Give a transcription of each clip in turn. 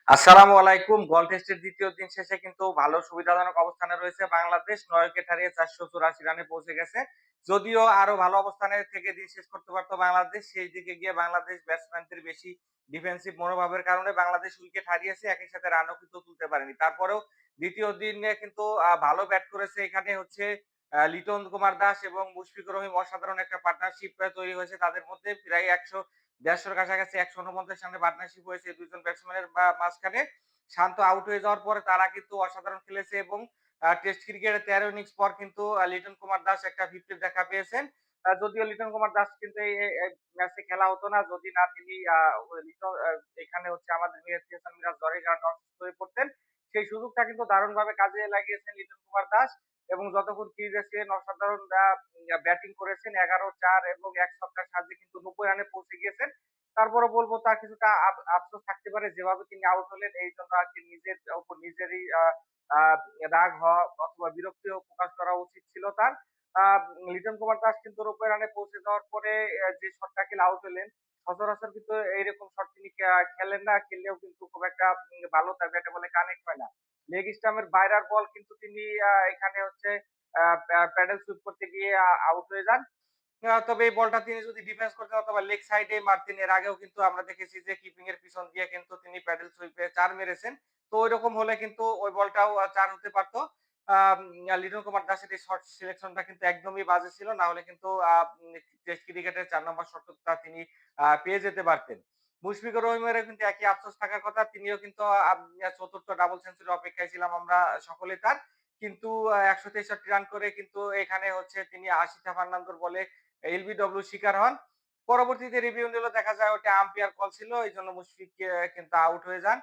আসসালামু আলাইকুম। গল টেস্টের ২য় দিন শেষে কিন্তু ভালো সুবিধাজনক অবস্থানে রয়েছে বাংলাদেশ। ৯ উইকেট হারিয়ে ৪৮৪ রানে পৌঁছে গেছে। যদিও আরো ভালো অবস্থানে থেকে দিন শেষ করতে পারত বাংলাদেশ। সেই দিকে গিয়ে বাংলাদেশ ব্যাটসম্যানদের বেশি ডিফেন্সিভ মনোভাবের কারণে বাংলাদেশ উইকেট হারিয়েছে। একই সাথে রানও কিন্তু তুলতে পারেনি। তারপরেও ২য় দিনে কিন্তু ভালো ব্যাট করেছে। এখানে হচ্ছে লিটন কুমার দাস এবং মুশফিকুর রহিম অসাধারণ একটা পার্টনারশিপ তৈরি হয়েছে তাদের মধ্যে। প্রায় ১৫০ র কাছাকাছি ১৪৯ রানের পার্টনারশিপ হয়েছে এই দুইজন ব্যাটসম্যানের মাঝখানে। শান্ত আউট হয়ে যাওয়ার পরে তারা কিন্তু অসাধারণ খেলেছে এবং টেস্ট ক্রিকেটে ১৩ ইনিংস পর কিন্তু লিটন কুমার দাস একটা 50 দেখা পেয়েছেন। যদিও লিটন কুমার দাস কিন্তু এই ম্যাচে খেলা হতো না যদি না তিনি লিটন এখানে হচ্ছে আমাদের মেহেদী হাসান মিরাজ জ্বরের কারণে অসুস্থ হয়ে পড়তেন। সেই সুযোগটা কিন্তু দারুণভাবে কাজে লাগিয়েছেন লিটন কুমার দাস এবং যতক্ষণ ক্রিজে ছিলেন অসাধারণ ব্যাটিং করেছেন ১১-৪ এবং ১ ছক্কার সাহায্যে কিন্তু ৯০ রানে পৌঁছে গিয়েছেন। তারপরে বলব তার কিছুটা আফসোস থাকতে পারে যেভাবে তিনি আউট হলেন এইজন্য আরকি নিজের উপর নিজেরই আ রাগ হওয়া অথবা বিরক্তিও প্রকাশ করা উচিত ছিল তার। আ লিটন কুমার দাস কিন্তু ৯০ রানে পৌঁছে যাওয়ার পরে যে শটটা খেলে আউট হলেন, সচরাচর কিন্তু এইরকম শট তিনি খেলেন না। খেললেও কিন্তু খুব একটা ভালো তার ব্যাটে বলে কানেক্ট হয় না। লেগ স্টাম্পের বাইরের বল কিন্তু তিনি এখানে হচ্ছে প্যাডেল সুইপ করতে গিয়ে আউট হয়ে যান। তবে এই বলটা তিনি যদি ডিফেন্স করতেন অথবা লেগ সাইডে মারতেন এর আগেও কিন্তু আমরা দেখেছি যে কিপিং এর পিছন দিয়ে কিন্তু তিনি প্যাডেল সুইপে ৪ মেরেছেন। তো ঐরকম হলে কিন্তু ওই বলটাও ৪ হতে পারত। আম লিটন কুমার দাসের এই শট সিলেকশনটা কিন্তু একদমই বাজে ছিল। না হলে কিন্তু টেস্ট ক্রিকেটের ৪ নম্বর শতকটা তিনি পেয়ে যেতে পারতেন। মুশফিকুর রহিমেরও কিন্তু একই আফসোস থাকার কথা। তিনিও কিন্তু ৪র্থ ডাবল সেঞ্চুরির অপেক্ষায় ছিলাম আমরা সকলেই তার। কিন্তু ১৬৩ রান করে কিন্তু এখানে হচ্ছে তিনি আশিতা ফার্নান্দোর বলে এলবিডব্লিউ শিকার হন। পরবর্তীতে রিভিউ নিলে দেখা যায় ওটা আম্পায়ার কল ছিল। এইজন্য মুশফিক কিন্তু আউট হয়ে যান।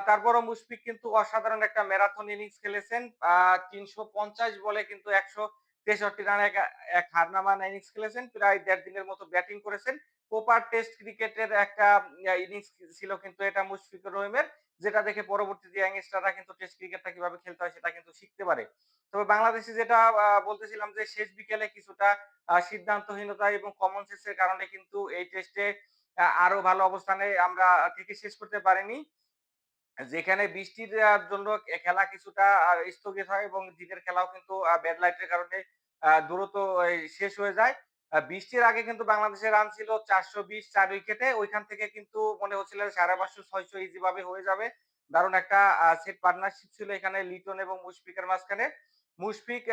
তারপরও মুশফিক কিন্তু অসাধারণ একটা ম্যারাথন ইনিংস খেলেছেন। ৩৫০ বলে কিন্তু ১৬৩ রানে এক হারনামা ইনিংস খেলেছেন। প্রায় ১.৫ দিনের মতো ব্যাটিং করেছেন। প্রপার টেস্ট ক্রিকেটের একটা ইনিংস ছিল কিন্তু এটা মুশফিকুর রহিমের। যেটা দেখে পরবর্তীতে ইয়াংস্টাররা কিন্তু টেস্ট ক্রিকেটটা কিভাবে খেলতে হয় সেটা কিন্তু শিখতে পারে। তবে বাংলাদেশে যেটা বলতেছিলাম যে শেষ বিকেলে কিছুটা সিদ্ধান্তহীনতা এবং কমন সেন্স এর কারণে কিন্তু এই টেস্টে আরো ভালো অবস্থানে আমরা থেকে শেষ করতে পারিনি। যেখানে বৃষ্টির জন্য খেলা কিছুটা স্থগিত হয় এবং দিনের খেলাও কিন্তু ব্যাড লাইট এর কারণে দ্রুত শেষ হয়ে যায়। বৃষ্টির আগে কিন্তু বাংলাদেশের রান ছিল ৪২০ ৪ উইকেটে। ওইখান থেকে কিন্তু মনে হচ্ছিল ৫৫০ ৬০০ ইজি ভাবে হয়ে যাবে। দারুণ একটা সেট পার্টনারশিপ ছিল এখানে লিটন এবং মুশফিকের মাঝখানে। মুশফিক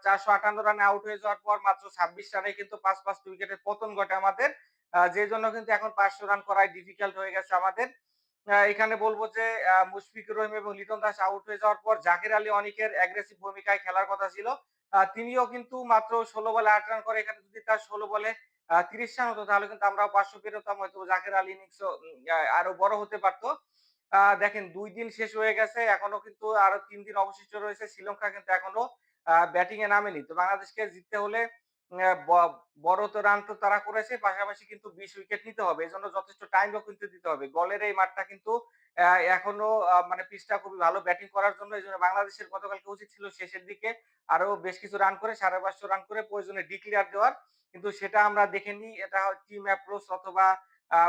৪৫৮ রানে আউট হয়ে যাওয়ার পর মাত্র ২৬ রানে কিন্তু ৫ উইকেটের পতন ঘটে আমাদের। যে জন্য কিন্তু এখন ৫০০ রান করাই ডিফিকাল্ট হয়ে গেছে আমাদের। এখানে বলব যে মুশফিকুর রহিম এবং লিটন দাস আউট হয়ে যাওয়ার পর জাকের আলী অনেকের অ্যাগ্রেসিভ ভূমিকায় খেলার কথা ছিল। তিনিও কিন্তু মাত্র ১৬ বলে ৮ রান করে এখানে যদি তার ১৬ বলে ৩০ রান হতো তাহলে কিন্তু আমরাও ৫০০ পেরোতাম হয়তো জাকের আলী ইনিংসও আরো বড় হতে পারত। দেখেন ২ দিন শেষ হয়ে গেছে। এখনো কিন্তু আরো ৩ দিন অবশিষ্ট রয়েছে। শ্রীলঙ্কা কিন্তু এখনো ব্যাটিং এ নামেনি। তো বাংলাদেশকে জিততে হলে আ ব বড় তো রান তো তারা করেছে। পাশাপাশি কিন্তু ২০ উইকেট নিতে হবে। এজন্য যথেষ্ট টাইমও কিন্তু দিতে হবে। গলের এই মাঠটা কিন্তু এখনো মানে পিচটা খুবই ভালো ব্যাটিং করার জন্য। এজন্য বাংলাদেশের গতকালকে উচিত ছিল শেষের দিকে আরো বেশ কিছু রান করে ৫৫০ রান করে প্রয়োজনে ডিক্লিয়ার দেওয়ার। কিন্তু সেটা আমরা দেখিনি। এটা টিম অ্যাপ্রোচ অথবা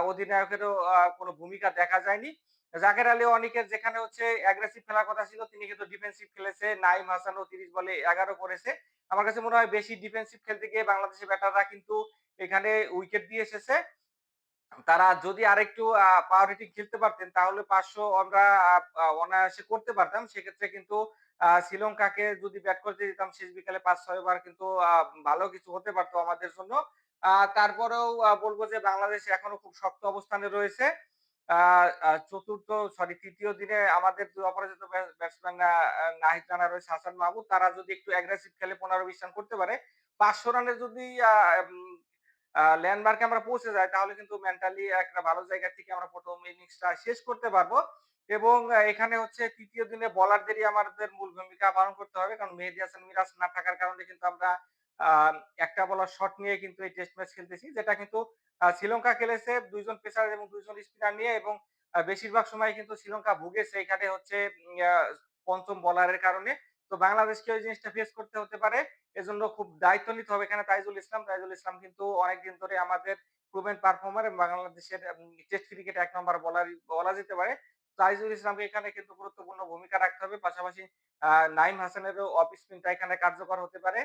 অধিনায়কেরও কোনো ভূমিকা দেখা যায়নি। জাকের আলী অনিকের যেখানে হচ্ছে অ্যাগ্রেসিভ খেলার কথা ছিল তিনি কিন্তু ডিফেন্সিভ খেলেছে। নাঈম হাসানও ৩০ বলে ১১ করেছে। আমার কাছে মনে হয় বেশি ডিফেন্সিভ খেলতে গিয়ে বাংলাদেশের ব্যাটাররা কিন্তু এখানে উইকেট দিয়ে এসেছে। তারা যদি আরেকটু পাওয়ার হিটিং খেলতে পারতেন তাহলে ৫০০ আমরা অনায়াসে করতে পারতাম। সেক্ষেত্রে কিন্তু শ্রীলঙ্কাকে যদি ব্যাট করতে দিতাম শেষ বিকেলে ৫-৬ বার কিন্তু ভালো কিছু হতে পারত আমাদের জন্য। তারপরেও বলব যে বাংলাদেশ এখনো খুব শক্ত অবস্থানে রয়েছে। আ আ ৪র্থ সরি ৩য় দিনে আমাদের ২ অপরাজিত ব্যাটসম্যান নাহিদ রানা রয়েছে, হাসান মাহমুদ। তারা যদি একটু অ্যাগ্রেসিভ খেলে ১৫-২০ রান করতে পারে, ৫০০ রানে যদি আ উম ল্যান্ডমার্কে আমরা পৌঁছে যাই তাহলে কিন্তু মেন্টালি একটা ভালো জায়গা থেকে আমরা ১ম ইনিংসটা শেষ করতে পারবো। এবং এখানে হচ্ছে ৩য় দিনে বোলারদেরই আমাদের মূল ভূমিকা পালন করতে হবে। কারণ মেহেদী হাসান মিরাজ না থাকার কারণে কিন্তু আমরা আ একটা বলার শট নিয়ে কিন্তু এই টেস্ট ম্যাচ খেলতেছি। যেটা কিন্তু শ্রীলঙ্কা খেলেছে ২ জন পেসার এবং ২ জন স্পিনার নিয়ে এবং বেশিরভাগ সময় কিন্তু শ্রীলঙ্কা ভুগেছে এখানে হচ্ছে উম আ ৫ম বোলারের কারণে। তো বাংলাদেশকে ওই জিনিসটা ফেস করতে হতে পারে। এজন্য খুব দায়িত্ব নিতে হবে এখানে তাইজুল ইসলাম। তাইজুল ইসলাম কিন্তু অনেকদিন ধরে আমাদের প্রুভেন পারফর্মার এবং বাংলাদেশের টেস্ট ক্রিকেটে ১ নম্বর বোলারই বলা যেতে পারে। তাইজুল ইসলামকে এখানে কিন্তু গুরুত্বপূর্ণ ভূমিকা রাখতে হবে। পাশাপাশি আ নাঈম হাসানেরও অফ স্পিনটা এখানে কার্যকর হতে পারে।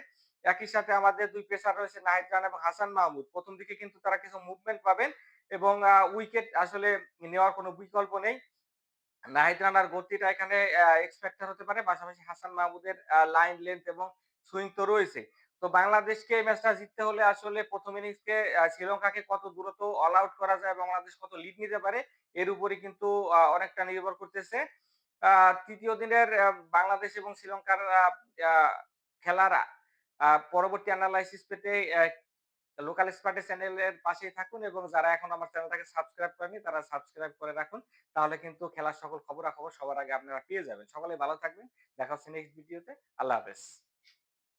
একই সাথে আমাদের ২ পেসার রয়েছে নাহিদ রানা এবং হাসান মাহমুদ। ১ম দিকে কিন্তু তারা কিছু মুভমেন্ট পাবেন এবং উইকেট আসলে নেওয়ার কোনো বিকল্প নেই। নাহিদ রানার গতিটা এখানে এক্স ফ্যাক্টর হতে পারে। পাশাপাশি হাসান মাহমুদের লাইন লেংথ এবং সুইং তো রয়েছে। তো বাংলাদেশকে এই ম্যাচটা জিততে হলে আসলে ১ম ইনিংসকে শ্রীলঙ্কাকে কত দ্রুত অল আউট করা যায় এবং বাংলাদেশ কত লিড নিতে পারে এর উপরই কিন্তু অনেকটা নির্ভর করতেছে। আ ৩য় দিনের বাংলাদেশ এবং শ্রীলঙ্কার আ খেলার পরবর্তী এনালাইসিস পেতে লোকাল স্পার্টে চ্যানেলের পাশেই থাকুন এবং যারা এখন আমার চ্যানেলটাকে সাবস্ক্রাইব করেনি তারা সাবস্ক্রাইব করে রাখুন। তাহলে কিন্তু খেলার সকল খবরাখবর সবার আগে আপনারা পেয়ে যাবেন। সকলেই ভালো থাকবেন। দেখা হচ্ছে নেক্সট ভিডিওতে। আল্লাহ হাফেজ।